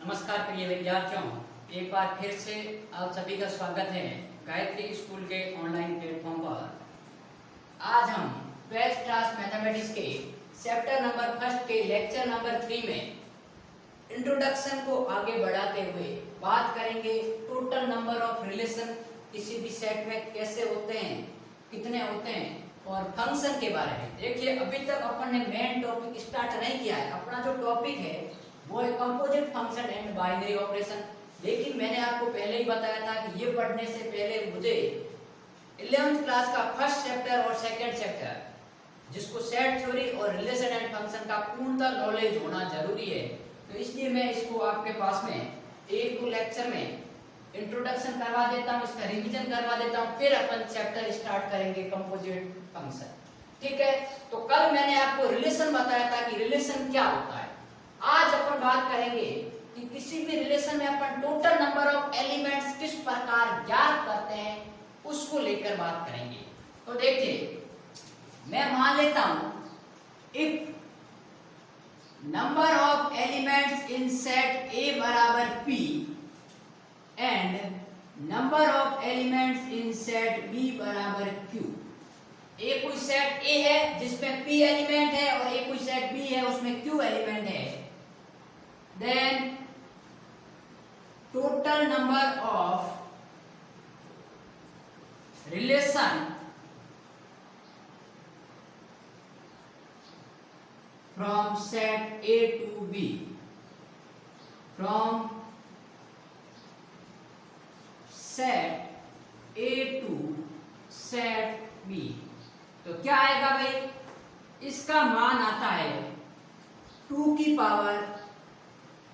नमस्कार प्रिय विद्यार्थियों, एक बार फिर से आप सभी का स्वागत है गायत्री स्कूल के ऑनलाइन प्लेटफॉर्म पर। आज हम 12th क्लास मैथमेटिक्स के चैप्टर नंबर 1 के लेक्चर नंबर 3 में इंट्रोडक्शन को आगे बढ़ाते हुए बात करेंगे टोटल नंबर ऑफ रिलेशन किसी भी सेट में कैसे होते हैं, कितने होते हैं और फंक्शन के बारे में। देखिए, अभी तक अपन ने मेन टॉपिक स्टार्ट नहीं किया है। अपना जो टॉपिक है वो है composite function and binary operation. लेकिन मैंने आपको पहले ही बताया था कि ये पढ़ने से पहले मुझे 11th क्लास का फर्स्ट चैप्टर और सेकंड चैप्टर जिसको सेट थ्योरी और रिलेशन एंड फंक्शन का पूर्णतः नॉलेज होना जरूरी है। तो इसलिए मैं इसको आपके पास में एक दो लेक्चर में इंट्रोडक्शन करवा देता हूँ, इसका रिवीजन करवा देता हूँ, फिर अपन चैप्टर स्टार्ट करेंगे कंपोजिट फंक्शन। ठीक है, तो कल मैंने आपको रिलेशन बताया था कि रिलेशन क्या होता है। आज अपन बात करेंगे कि किसी भी रिलेशन में अपन टोटल नंबर ऑफ एलिमेंट्स किस प्रकार ज्ञात करते हैं, उसको लेकर बात करेंगे। तो देखिए, मैं मान लेता हूं if number of elements in set A बराबर P and number of elements in set B बराबर क्यू। एक कोई सेट ए है जिसमें p एलिमेंट है और एक कोई सेट b है उसमें q एलिमेंट है, then total number of relation from set A to B, from set A to set B, तो क्या आएगा भाई? इसका मान आता है 2 की पावर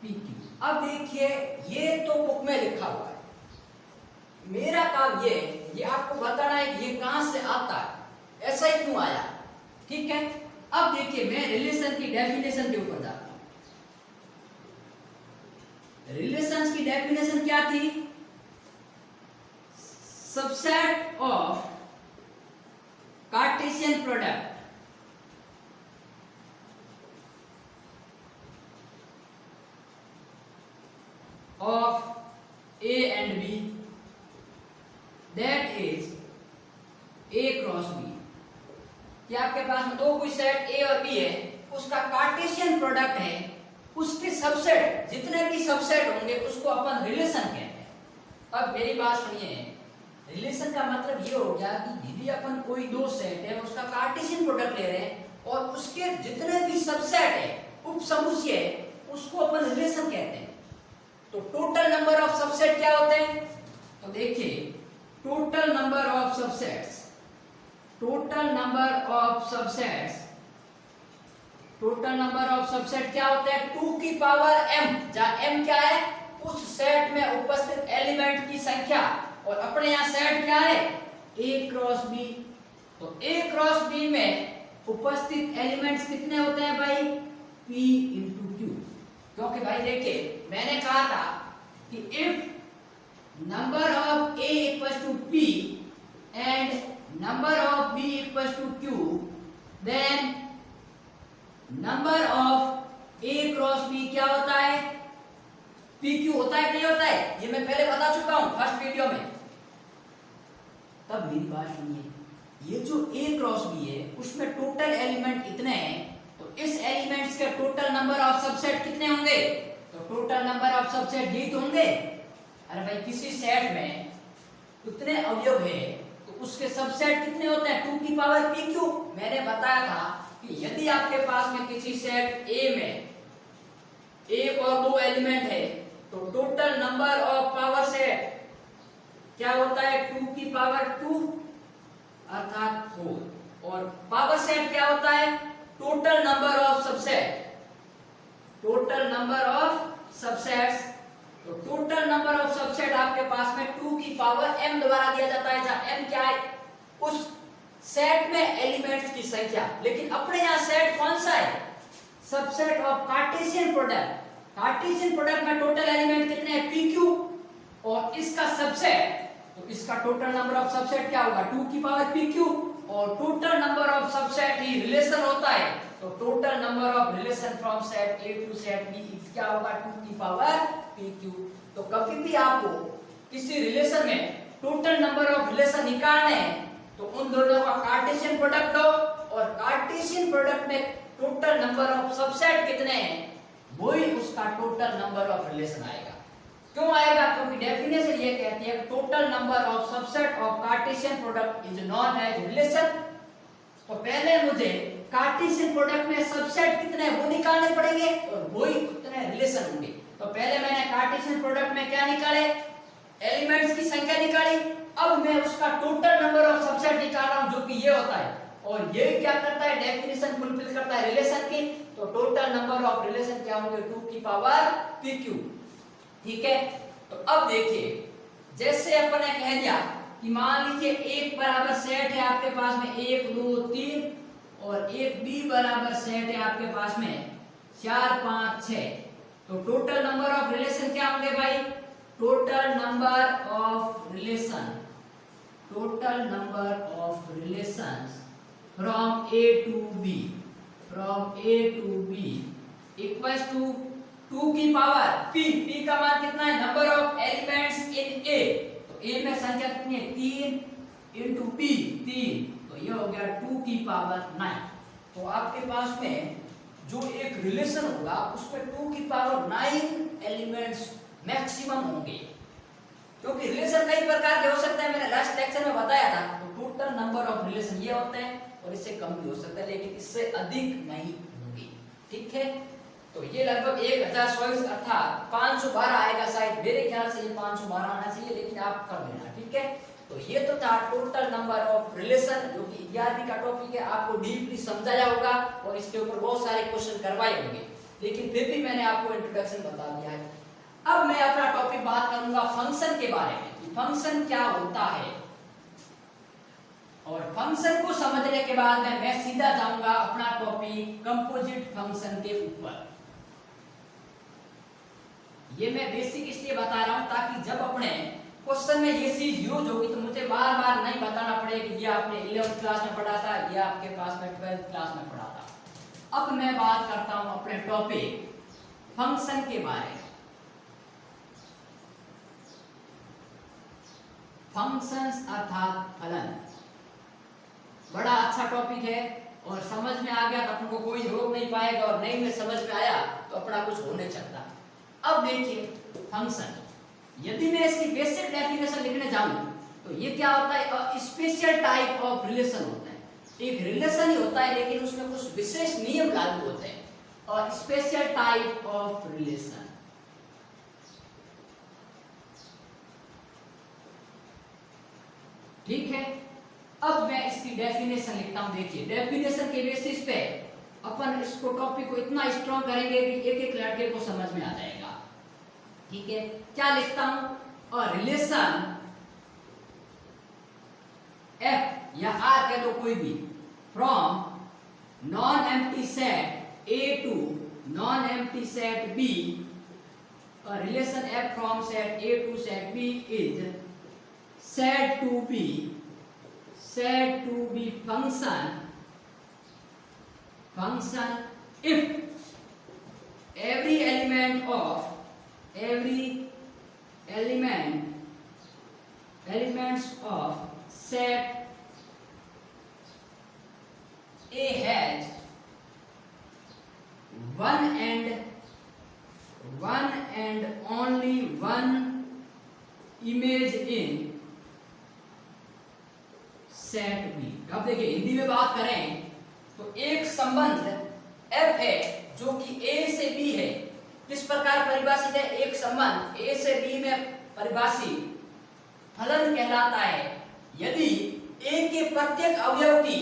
PQ। अब देखिए, ये तो बुक में लिखा हुआ है, मेरा काम ये आपको बताना है कि ये कहां से आता है, ऐसा ही क्यों आया। ठीक है, अब देखिए, मैं रिलेशन की डेफिनेशन के ऊपर जाता हूं। रिलेशंस की डेफिनेशन क्या थी? Subset of Cartesian product of A and B, that is A cross B। कि आपके पास में दो कोई सेट A और B है, उसका कार्टेशियन प्रोडक्ट है, उसके सबसेट जितने भी सबसेट होंगे उसको अपन रिलेशन कहते हैं। अब मेरी बात सुनिए, रिलेशन का मतलब ये हो गया कि यदि अपन कोई दो सेट है उसका कार्टेशियन प्रोडक्ट ले रहे हैं और उसके जितने भी सबसेट है, उपसमुच्चय है, उसको अपन रिलेशन कहते हैं। तो टोटल नंबर ऑफ सबसेट क्या होते हैं? तो देखिए, total number of subsets, total number of subsets, total number of subset क्या होते हैं? 2 की पावर m, जहां m क्या है? उस सेट में उपस्थित एलिमेंट की संख्या, और अपने यहां सेट क्या है? A cross B। तो A क्रॉस B में उपस्थित एलिमेंट्स कितने होते हैं भाई? P into Q। क्योंकि भाई देखिए, मैंने कहा था कि if number of A equals to P and number of B equals to Q, then number of A cross B क्या होता है? PQ होता है कि नहीं होता है? ये मैं पहले बता चुका हूं फर्स्ट वीडियो में। तब मेरी बात सुनिए, ये जो A क्रॉस B है उसमें टोटल एलिमेंट इतने हैं, तो इस एलिमेंट्स के टोटल नंबर ऑफ सबसेट कितने होंगे? तो टोटल नंबर ऑफ सबसेट ये तो होंगे। अरे भाई, किसी सेट में उतने अवयव है तो उसके सबसेट कितने होते हैं? 2 की पावर PQ। मैंने बताया था कि यदि आपके पास में किसी सेट A में एक और दो एलिमेंट है तो total number of power set क्या होता है? 2 की पावर 2 अर्थात 4। और पावर सेट क्या होता है? Total number of subset, total number of subsets. तो टोटल नंबर ऑफ सबसेट आपके पास में 2 की पावर m द्वारा दिया जाता है, जहां m क्या है? उस सेट में एलिमेंट्स की संख्या। लेकिन अपने यहां सेट कौन सा है? Subset of Cartesian product. Cartesian product में टोटल एलिमेंट कितने हैं? PQ। और इसका सबसेट, तो इसका टोटल नंबर ऑफ सबसेट क्या होगा? 2 की पावर PQ। और टोटल नंबर ऑफ सबसेट ही रिलेशन होता है। तो total number of relation from set A to set B क्या होगा 2 की पावर pq। तो कभी भी आपको किसी रिलेशन में टोटल नंबर ऑफ रिलेशन निकालने हैं तो उन दोनों का कार्टेशियन प्रोडक्ट लो और कार्टेशियन प्रोडक्ट में टोटल नंबर ऑफ सबसेट कितने हैं वही उसका टोटल नंबर ऑफ रिलेशन आएगा। क्यों आएगा? क्योंकि डेफिनेशन ये कहती है total number of subset of Cartesian product is known as relation. तो पहले मुझे कार्टेशियन प्रोडक्ट में सबसेट कितने हैं वो निकालने पड़ेंगे और वही उतने रिलेशन होंगे। तो पहले मैंने कार्टेशियन प्रोडक्ट में क्या निकाले एलिमेंट्स की संख्या निकाली, अब मैं उसका टोटल नंबर ऑफ सबसेट निकाल रहा हूं जो कि ये होता है और ये क्या करता है डेफिनेशन फुलफिल करता है रिलेशन की। तो टोटल नंबर ऑफ रिलेशन क्या होंगे 2 की पावर pq। ठीक है, तो अब देखिए जैसे अपन ने कह दिया कि मान लीजिए एक बराबर सेट है आपके पास में 1 2 3 और एक बी बराबर सेट है आपके पास में 4 5 6। तो टोटल नंबर ऑफ रिलेशन क्या होंगे भाई total number of relation from A to B equals to 2 की पावर p का मान कितना है number of elements in a। तो a में संख्या कितनी है 3 इंटू p 3 तो ये हो गया 2 की पावर 9। तो आपके पास में जो एक रिलेशन होगा उसमें 2 की पावर 9 एलिमेंट्स मैक्सिमम होंगे क्योंकि रिलेशन कई प्रकार के हो सकते हैं। मैंने लास्ट लेक्चर में बताया था। तो टोटल नंबर ऑफ रिलेशन ये होते हैं और इससे कम भी हो सकता है लेकिन इससे अधिक नहीं होंगे। ठीक है, तो ये लगभग 1024 अर्थात 512 आएगा शायद, मेरे ख्याल से ये 512 आना चाहिए लेकिन आप कर लेना। ठीक है, तो ये तो था टोटल नंबर ऑफ रिलेशन जो कि 11वीं का टॉपिक है। आपको डीपली समझाया होगा और इसके ऊपर बहुत सारे क्वेश्चन करवाए होंगे लेकिन फिर भी मैंने आपको इंट्रोडक्शन बता दिया है। अब मैं अपना टॉपिक बात करूंगा फंक्शन के बारे में कि फंक्शन क्या होता है और फंक्शन को समझने के बाद में मैं सीधा जाऊंगा अपना टॉपिक कंपोजिट फंक्शन के ऊपर। ये मैं बेसिक इसलिए बता रहा हूं ताकि जब अपने क्वेश्चन में ये चीज यूज होगी तो मुझे बार बार नहीं बताना पड़े कि ये आपने 11th क्लास में पढ़ा था, ये आपके पास में 12th क्लास में पढ़ा था। अब मैं बात करता हूं अपने टॉपिक फंक्शन के बारे में। फंक्शंस अर्थात फलन बड़ा अच्छा टॉपिक है और समझ में आ गया तो अपन को कोई रोक नहीं पाएगा और नहीं में समझ में आया तो अपना कुछ होने चलता। अब देखिए फंक्शन, यदि मैं इसकी बेसिक डेफिनेशन लिखने जाऊं तो ये क्या होता है a special type of relation होता है। एक रिलेशन ही होता है लेकिन उसमें कुछ विशेष नियम लागू होते हैं और स्पेशल टाइप ऑफ रिलेशन। ठीक है, अब मैं इसकी डेफिनेशन लिखता हूं। देखिए डेफिनेशन के बेसिस पे अपन इसको टॉपिक को इतना स्ट्रॉन्ग करेंगे कि एक एक लड़के को समझ में आ जाएगा। ठीक है, क्या लिखता हूं अ रिलेशन F या R कह दो कोई भी from non empty set A to non empty set B। A relation F from set A to set B is said to be function if every elements of set A has one and only one image in set B. अब देखिए हिंदी में बात करें तो एक संबंध F है जो कि A से B है। किस प्रकार परिभाषित है? एक संबंध A से B में परिभाषित फलन कहलाता है यदि A के प्रत्येक अवयव की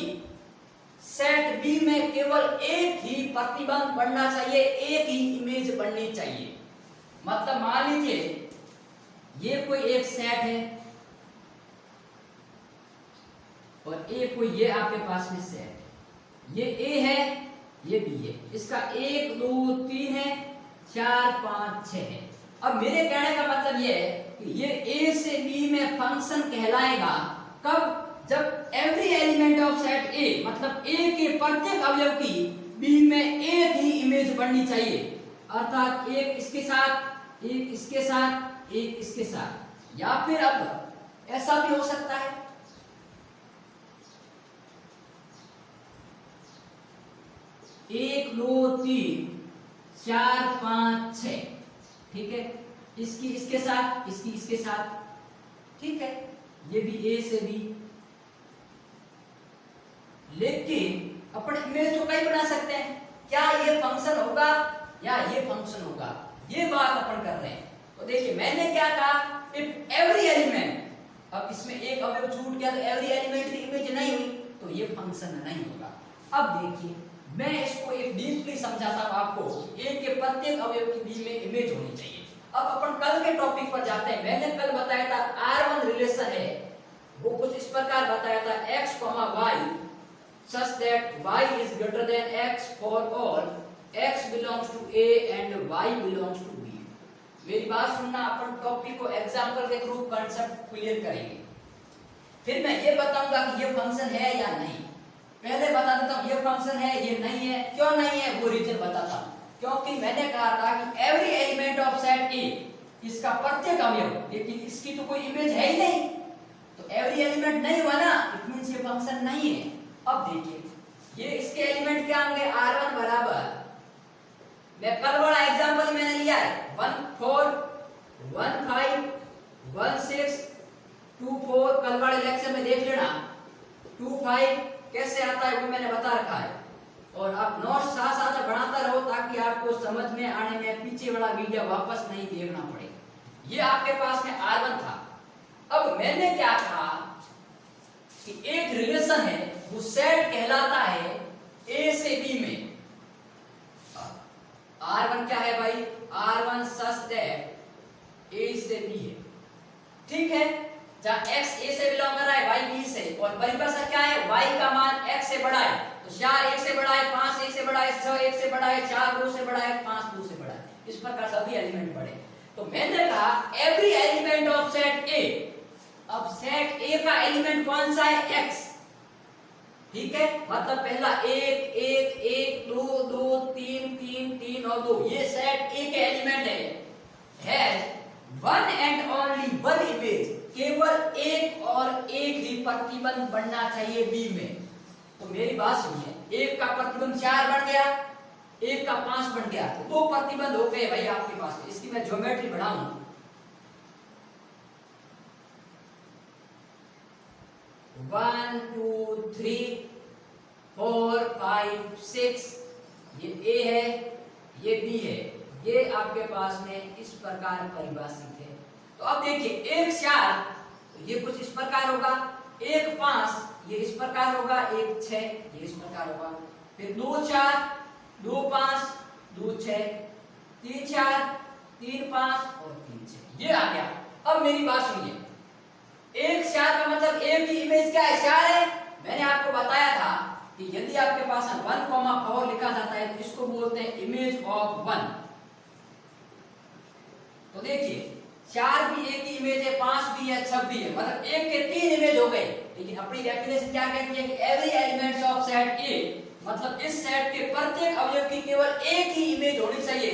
सेट B में केवल एक ही प्रतिबंध बनना चाहिए, एक ही इमेज बननी चाहिए। मतलब मान लीजिए ये कोई एक सेट है और ए कोई ये आपके पास में सेट, ये ए है ये बी है, इसका 1 2 3 है 4 5 6 है। अब मेरे कहने का मतलब ये है कि ये ए से बी में फंक्शन कहलाएगा कब? जब एवरी एलिमेंट ऑफ सेट ए मतलब ए के प्रत्येक अवयव की बी बननी चाहिए, अर्थात एक इसके साथ, एक इसके साथ, एक इसके साथ, या फिर अब ऐसा भी हो सकता है 1 2 3 4 5 6, ठीक है, इसकी इसके साथ, इसकी इसके साथ, ठीक है, ये भी ए से बी। लेकिन अपन इमेज तो कई बना सकते हैं, क्या ये फंक्शन होगा या ये फंक्शन होगा, ये बात अपन कर रहे हैं। तो देखिए मैंने क्या कहा, इफ एवरी एलिमेंट, अब इसमें एक अवयव छूट गया तो एवरी एलिमेंट की इमेज नहीं हुई तो ये फंक्शन नहीं होगा। अब देखिए मैं इसको एक डीपली समझाता हूं आपको, ए के प्रत्येक अवयव की बी में इमेज होनी चाहिए। अब अपन कल के टॉपिक पर जाते हैं। मैंने कल बताया था R1 रिलेशन है, वो कुछ इस प्रकार बताया था, x, y such that y is greater than x for all x belongs to A and y belongs to B। मेरी बात सुनना, अपन टॉपिक को एग्जांपल के थ्रू कांसेप्ट क्लियर करेंगे। फिर मैं ये बताऊंगा कि ये फंक्शन है या नहीं। पहले बता देता हूं ये फंक्शन है, ये नहीं है, क्यों नहीं है वो रीजन बताता हूं। क्योंकि मैंने कहा था कि एवरी एलिमेंट ऑफ सेट ए, इसका प्रत्येक अवयव, लेकिन इसकी तो कोई इमेज है ही नहीं, तो एवरी एलिमेंट नहीं हुआ ना, इट मींस ये फंक्शन नहीं है। अब देखिए ये इसके एलिमेंट क्या होंगे, R1 बराबर, मैं कल वाला एग्जांपल मैंने लिया है 1 4 1 5 1 6 2 4, कल वाले लेक्चर में देख लेना। 2 5 कैसे आता है वो मैंने बता रखा है, और आप नोट साथ साथ बढ़ाता रहो ताकि आपको समझ में आने में पीछे वाला वीडियो वापस नहीं देखना पड़े। ये आपके पास में R1 था। अब मैंने क्या कहा कि एक रिलेशन है, वो सेट कहलाता है A से B में। R1 क्या है भाई, R1 सच दैट A से B है, ठीक है, जहां x A से बिलोंग कर रहा है, y B से, और परिभाषा क्या है, y का मान x से बड़ा है, तो 4 1 से बड़ा है, 5 1 से बड़ा है, 6 1 से बड़ा है, 4 2 से बड़ा है, 5 2 से बड़ा है, इस प्रकार सभी एलिमेंट बड़े। तो मैंने कहा every element of set A, अब सेट A का एलिमेंट कौन सा है, x, ठीक है, मतलब पहला 1 1 1 2 2 3 3 3 और 2, ये सेट A के एलिमेंट है one and only one image, केवल एक और एक ही प्रतिबंध बनना चाहिए बी में। तो मेरी बात सुनिए, एक का प्रतिबंध 4 बन गया, एक का 5 बन गया, तो 2 प्रतिबंध हो गए भाई आपके पास। इसकी मैं ज्योमेट्री बढ़ाऊं, 1 2 3 4 5 6, ये A है, ये B है, ये आपके पास में इस प्रकार परिभाषित है। तो अब देखिए 1 4, तो ये कुछ इस प्रकार होगा, 1 5 ये इस प्रकार होगा, 1 6 ये इस प्रकार होगा, फिर 2 4 2 5 2 6 3 4 3 5 और 3 6, ये आ गया। अब मेरी बात सुनिए, 1 4 का मतलब एक ही इमेज क्या है, 4 है। मैंने आपको बताया था कि यदि आपके पास 1 4 लिखा जाता है तो इसको बोलते हैं इमेज ऑफ 1। तो देखिए 4 भी एक ही इमेज है, 5 भी है, 6 भी है, मतलब एक के 3 इमेज हो गए। लेकिन अपनी डेफिनेशन क्या कहती है कि एवरी एलिमेंट्स ऑफ सेट ए, मतलब इस सेट के प्रत्येक अवयव की केवल एक ही इमेज होनी चाहिए,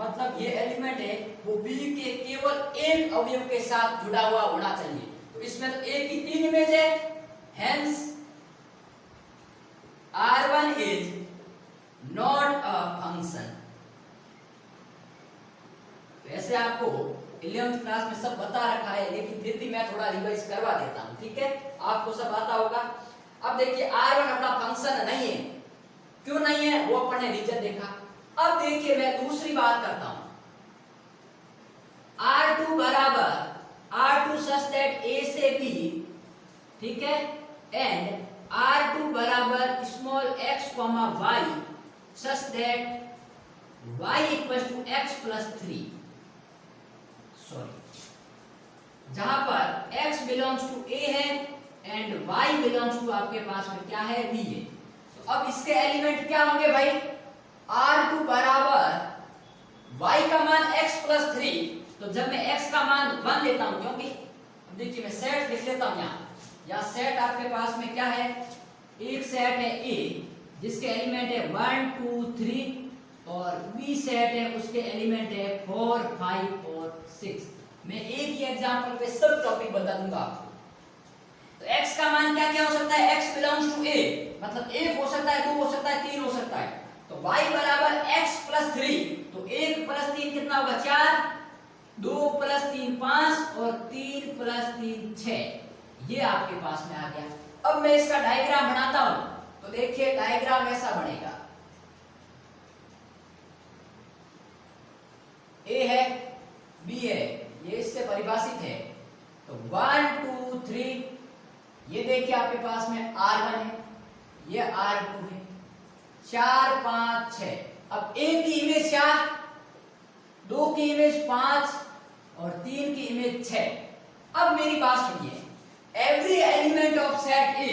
मतलब ये एलिमेंट है वो बी के केवल एक अवयव के साथ जुड़ा हुआ होना चाहिए। तो इसमें तो ए की 3 इमेज है, hence R1 is not a function. वैसे आपको 11th क्लास में सब बता रखा है, लेकिन फिर भी मैं थोड़ा रिवाइज करवा देता हूं, ठीक है, आपको सब आता होगा। अब देखिए R1 अपना फंक्शन नहीं है, क्यों नहीं है वो अपन ने रीजन देखा। अब देखिए मैं दूसरी बात करता हूं, R2 बराबर R2 सच दैट A से B, ठीक है, एंड R2 बराबर small x y such that y equals to x plus 3, sorry, जहां पर x बिलोंग्स टू A है एंड y बिलोंग्स टू आपके पास में क्या है, B है। तो अब इसके एलिमेंट क्या होंगे भाई, R2 बराबर y का मान x प्लस 3, तो जब मैं x का मान 1 लेता हूं, क्योंकि अब देखिए मैं सेट लिख लेता हूं यहाँ सेट आपके पास में क्या है, एक सेट है A जिसके एलिमेंट है 1 2 3 और बी सेट है उसके एलिमेंट है 4, 5 और 6। मैं एक ही एग्जांपल पे सब टॉपिक बता दूंगा आपको। तो x का मान क्या क्या हो सकता है, x बिलोंग्स टू a, मतलब 1 हो सकता है, 2 हो सकता है, 3 हो सकता है। तो y बराबर x प्लस 3, तो 1 प्लस 3 कितना होगा 4, 2 प्लस 3 5 और 3 प्लस 3 6। ये आपके पास में आ गया। अब मैं इसका डायग्राम बनाता हूं, तो देखिए डायग्राम ऐसा बनेगा। A है, B है, ये इससे परिभाषित है। तो 1 2 3, ये देखिए आपके पास में R1 है, ये R2 है, 4 5 6। अब 1 की इमेज 4, 2 की इमेज 5 और 3 की इमेज 6। अब मेरी बात सुनिए, every element of set A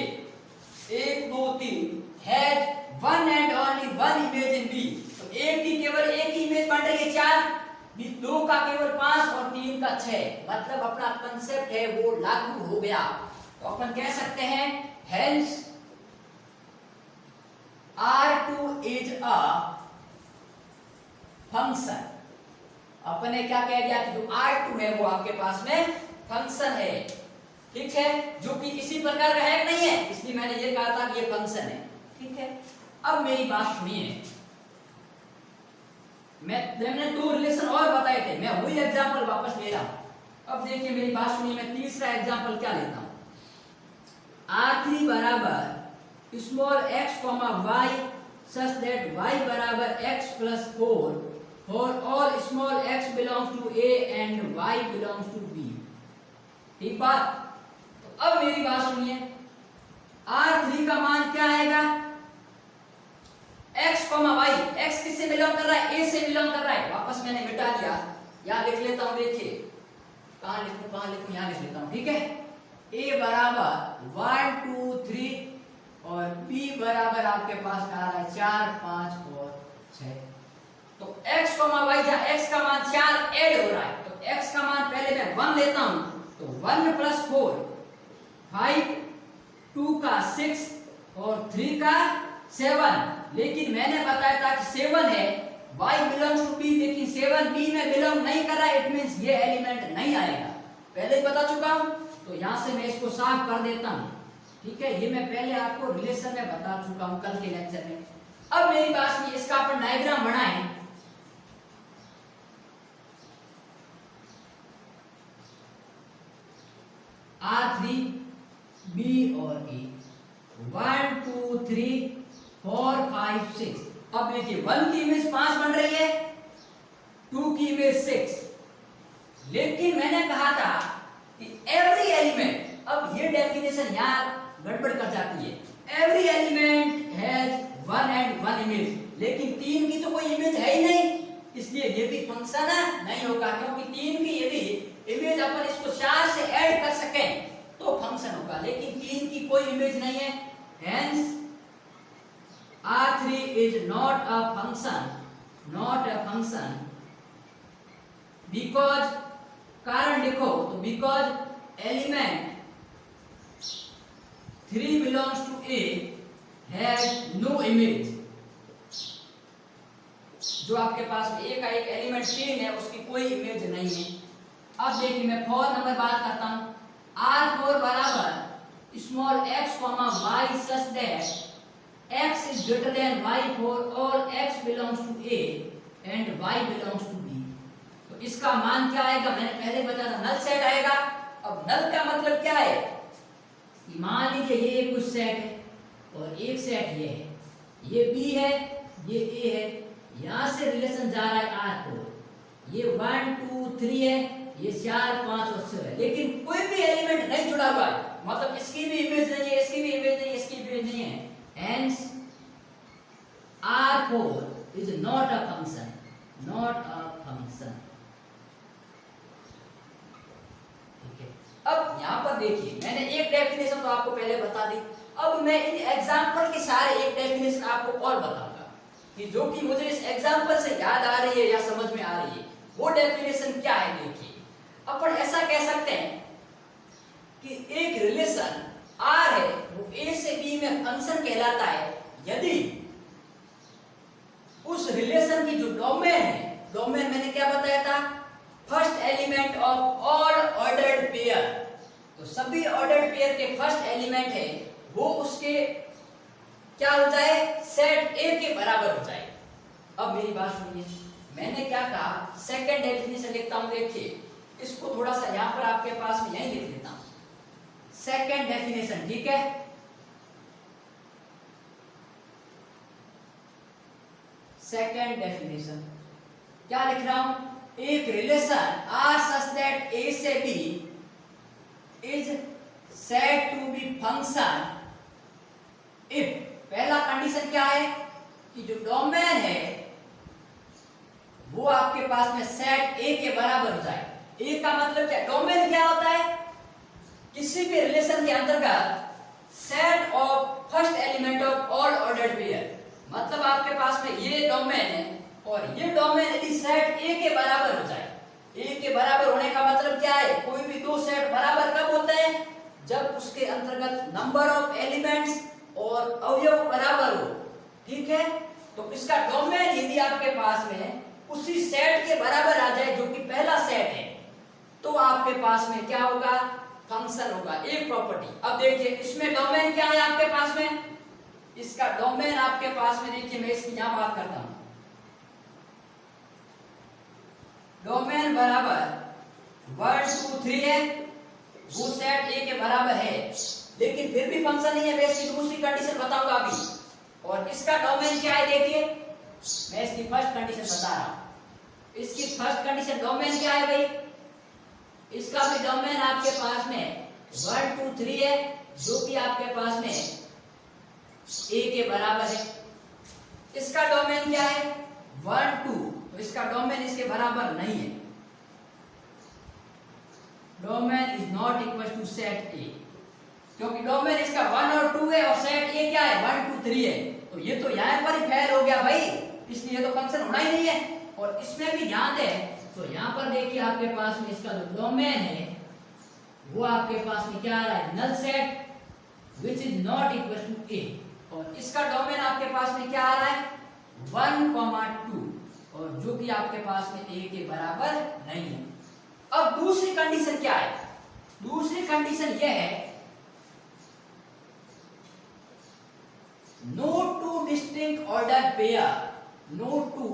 1 2 3 has one and only one image in B। तो 1 की केवल एक ही इमेज बन रही है 4, 2 का केवल 5 और 3 का 6। मतलब अपना कंसेप्ट है वो लागू हो गया। तो अपन कह सकते हैं hence R2 is a function. अपने क्या कह दिया कि जो R2 है वो आपके पास में फंक्शन है, ठीक है, जो कि इसी प्रकार का है नहीं है, इसलिए मैंने ये कहा था कि ये फंक्शन है, ठीक है। अब मेरी बात सुनिए, मैंने 2 रिलेशन और बताए थे, मैं वही एग्जांपल वापस ले रहा हूं। अब देखिए मेरी बात सुनिए, मैं तीसरा एग्जांपल क्या लेता हूं, R3 बराबर small x, y such that y बराबर x plus 4 for all small x belongs to A and y belongs to B। ठीक बात। तो अब मेरी बात सुनिए, R3 का मान क्या आएगा, x, y। x किससे बिलोंग कर रहा है, A से बिलोंग कर रहा है। वापस मैंने मिटा दिया, यहां लिख लेता हूं, देखिए कहां लिखूं, यहां लिख लेता हूं, ठीक है। A बराबर 1 2 3 और B बराबर आपके पास आ रहा है 4 5 और 6। तो x, y जहां x का मान 4 ऐड हो रहा है, तो x का मान पहले मैं 1 लेता हूं, तो 1 प्लस 4 5, 2 का 6 और 3 का 7। लेकिन मैंने बताया था कि 7 है, y बिलोंग्स टू b, लेकिन 7 b में बिलोंग नहीं कर रहा है, इट मींस ये एलिमेंट नहीं आएगा, पहले ही बता चुका हूं। तो यहां से मैं इसको साफ कर देता हूं, ठीक है। ये मैं पहले आपको रिलेशन में बता चुका हूं कल के लेक्चर में। अब मेरी बात सुनिए, इसका अपन डायग्राम बनाएं। R3 B और A 1 2 3 4 5 6। अब देखिए 1 की इमेज 5 बन रही है, 2 की इमेज 6। लेकिन मैंने कहा था कि एवरी एलिमेंट, अब ये डेफिनेशन यहां गड़बड़ कर जाती है, every element has one and one image, लेकिन 3 की तो कोई इमेज है ही नहीं, इसलिए ये भी फंक्शन नहीं होगा, क्योंकि 3 की यदि इमेज अपन इसको 4 से ऐड कर सकें तो फंक्शन होगा, लेकिन 3 की कोई इमेज नहीं है, hence R3 is not a function because, कारण लिखो, तो because element 3 belongs to A has no image। जो आपके पास A का एक एलिमेंट 3 है, उसकी कोई इमेज नहीं है। अब देखिए मैं 4 नंबर बात करता हूं, R4 बराबर small x, y such that x is greater than y for all x belongs to A and y belongs to B। तो इसका मान क्या आएगा, मैंने पहले बताया था नल सेट आएगा। अब नल का मतलब क्या है, कि मान लीजिए ये कुछ सेट है और एक सेट ये है, ये B है, ये A है, यहां से रिलेशन जा रहा है R4, ये 1 2 3 है, ये 4 5 और 6 है, लेकिन कोई भी एलिमेंट नहीं जुड़ा हुआ है, मतलब इसकी भी इमेज नहीं है, इसकी भी इमेज नहीं है, इसकी भी इमेज नहीं है, hence R4 is not a function। ठीक है। अब यहां पर देखिए मैंने एक डेफिनेशन तो आपको पहले बता दी, अब मैं इन एग्जांपल के सारे एक डेफिनेशन आपको और बताऊंगा, कि जो कि मुझे इस एग्जांपल से याद आ रही है या समझ में आ रही है, वो डेफिनेशन क्या है। देखिए अपन ऐसा कह सकते हैं कि एक रिलेशन R है, वो A से B में फंक्शन कहलाता है यदि उस रिलेशन फंक्शन की जो डोमेन है, डोमेन मैंने क्या बताया था, first element of all ordered pair. तो सभी ऑर्डर्ड पेयर के फर्स्ट एलिमेंट है वो उसके क्या हो जाए, सेट ए के बराबर हो जाए। अब मेरी बात सुनिए, मैंने क्या कहा, सेकंड डेफिनेशन लिखता हूं, देखिए इसको थोड़ा सा यहां पर आपके पास में यही लिख देता हूं, सेकंड डेफिनेशन, ठीक है। सेकंड डेफिनेशन क्या लिख रहा हूं, एक relation R such that A से B is said to be function if, पहला कंडीशन क्या है कि जो डोमेन है वो आपके पास में सेट ए के बराबर हो जाए। ए का मतलब क्या, डोमेन क्या होता है, किसी भी रिलेशन के अंतर्गत set of first element of all ordered pair, मतलब आपके पास में ये डोमेन है और ये डोमेन यदि सेट ए के बराबर हो जाए। ए के बराबर होने का मतलब क्या है, कोई भी दो सेट बराबर कब होते हैं, जब उसके अंतर्गत नंबर ऑफ एलिमेंट्स और अवयव बराबर हो, ठीक है। तो इसका डोमेन यदि आपके पास में उसी सेट के बराबर आ जाए जो कि पहला सेट है, तो आपके पास में क्या होगा, फंक्शन होगा, एक प्रॉपर्टी। अब देखिए इसमें डोमेन क्या है आपके पास में, इसका डोमेन आपके पास में देखिए, मैं इसकी यहां बात करता हूं, डोमेन बराबर 1 2 3 है, वो सेट ए के बराबर है, लेकिन फिर भी फंक्शन नहीं है। मैं इसकी दूसरी कंडीशन बताऊंगा अभी। और इसका डोमेन क्या है, देखिए मैं इसकी फर्स्ट कंडीशन बता रहा हूं। इसकी फर्स्ट कंडीशन डोमेन क्या है भाई, इसका भी डोमेन आपके पास में 1 2 3 है, जो कि आपके पास में ए के बराबर है। इसका डोमेन क्या है 1 2, तो इसका डोमेन इसके बराबर नहीं है, domain is not equal to set A, क्योंकि डोमेन इसका 1 और 2 है और सेट ए क्या है 1 2 3 है, तो ये तो यहां पर ही फेल हो गया भाई, इसलिए तो फंक्शन होना ही नहीं है। और इसमें भी ध्यान दें तो यहां पर देखिए आपके पास में इसका जो डोमेन है वो आपके पास में क्या आ रहा है, null set which is not equal to A, और इसका डोमेन आपके पास में क्या आ रहा है 1 2, और जो कि आपके पास में ए के बराबर नहीं है। अब दूसरी कंडीशन क्या है, दूसरी कंडीशन यह है, no two distinct order pair, no two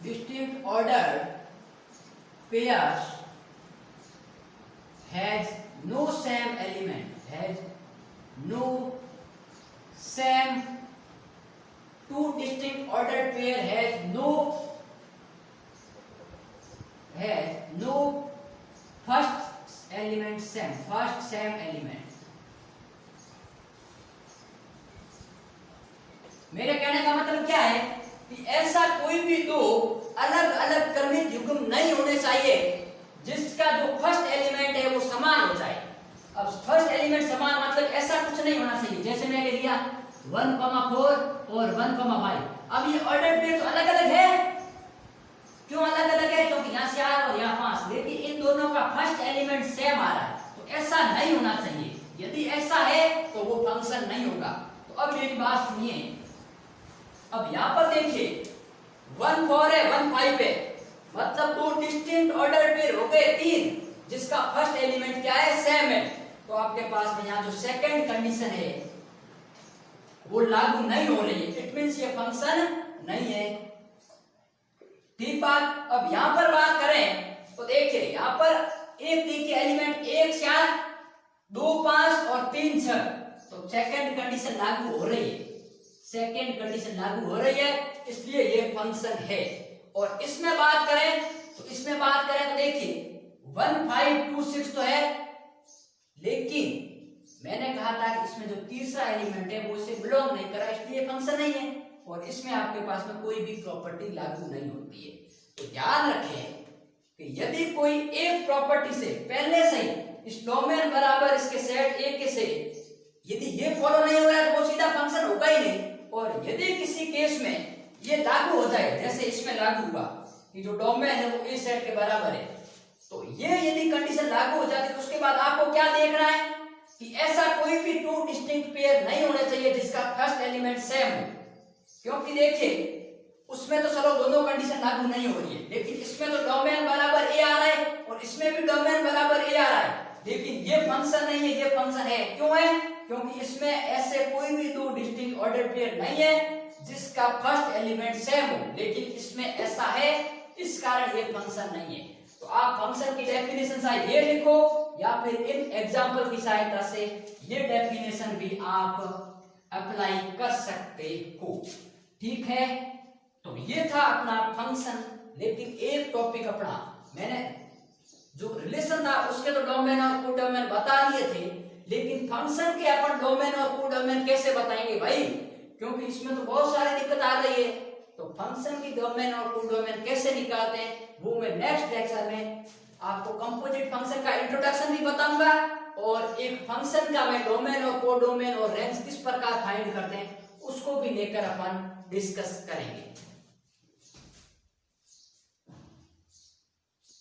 distinct order pairs has no same element, has no same, two distinct ordered pair has no first element same, first same element। मेरे कहने का मतलब क्या है कि ऐसा कोई भी दो अलग अलग क्रमिक युग्म नहीं होने चाहिए जिसका जो फर्स्ट एलिमेंट है वो समान हो जाए। अब फर्स्ट एलिमेंट समान मतलब ऐसा कुछ नहीं होना चाहिए, जैसे मैंने लिया 1 4 और 1 5। अब ये ऑर्डर पेयर तो अलग अलग है, क्यों अलग अलग है, क्योंकि यहाँ 4 और यहाँ 5, लेकिन इन दोनों का फर्स्ट एलिमेंट सेम आ रहा है, तो ऐसा नहीं होना चाहिए। यदि ऐसा है तो वो फंक्शन नहीं होगा। तो अब मेरी बात सुनिए, अब यहाँ पर देखिए 1 4 है 1 5 है, मतलब दो डिस्टिंक्ट ऑर्डर पेयर हो गए 3, जिसका फर्स्ट एलिमेंट क्या है सेम है। तो आपके पास में यहाँ जो सेकंड कंडीशन है वो लागू नहीं हो रही है, इट मींस ये फंक्शन नहीं है, ठीक बात। अब यहां पर बात करें तो देखिए यहां पर एक डी के एलिमेंट 1 4 2 5 और 3 6, तो सेकंड कंडीशन लागू हो रही है, सेकंड कंडीशन लागू हो रही है, इसलिए ये फंक्शन है। और इसमें बात करें तो देखिए 1 5 2 6 तो है, लेकिन मैंने कहा था कि इसमें जो तीसरा एलिमेंट है वो इसे बिलोंग नहीं करा, इसलिए फंक्शन नहीं है, और इसमें आपके पास में कोई भी प्रॉपर्टी लागू नहीं होती है। तो ध्यान रखें कि यदि कोई एक प्रॉपर्टी से पहले से ही इस डोमेन बराबर इसके सेट ए के से यदि ये फॉलो नहीं हो रहा है तो वो सीधा फंक्शन होगा ही नहीं। और यदि किसी केस में ये लागू हो जाए, जैसे इसमें लागू हुआ कि जो डोमेन है वो ए सेट के बराबर है, तो ये यदि कंडीशन लागू हो जाती है तो उसके बाद आपको क्या देखना है कि ऐसा कोई भी टू डिस्टिंक्ट पेयर नहीं होना चाहिए जिसका फर्स्ट एलिमेंट सेम हो। क्योंकि देखिए उसमें तो चलो दोनों कंडीशन लागू नहीं हो रही है, लेकिन इसमें तो डोमेन बराबर ए आ रहा है और इसमें भी डोमेन बराबर ए आ रहा है, लेकिन ये फंक्शन नहीं है, ये फंक्शन है। क्यों है? क्योंकि इसमें ऐसे कोई भी दो डिस्टिंक्ट ऑर्डर पेयर नहीं है जिसका फर्स्ट एलिमेंट सेम हो, लेकिन इसमें ऐसा है, इस कारण ये फंक्शन नहीं है। तो आप फंक्शन की डेफिनेशन शायद ये लिखो या फिर इन एग्जांपल की सहायता से ये डेफिनेशन भी आप अप्लाई कर सकते हो। ठीक है, तो ये था अपना फंक्शन। लेकिन एक टॉपिक अपना मैंने जो रिलेशन था उसके तो डोमेन और कोडोमेन बता दिए थे, लेकिन फंक्शन के अपन डोमेन और कोडोमेन कैसे बताएंगे भाई, क्योंकि इसमें तो बहुत सारी दिक्कत आ रही है। तो फंक्शन की डोमेन और कोडोमेन कैसे निकालते हैं वो मैं नेक्स्ट लेक्चर में आपको कंपोजिट फंक्शन का इंट्रोडक्शन भी बताऊंगा, और एक फंक्शन का मैं डोमेन और कोडोमेन और रेंज किस प्रकार फाइंड करते हैं उसको भी लेकर अपन डिस्कस करेंगे।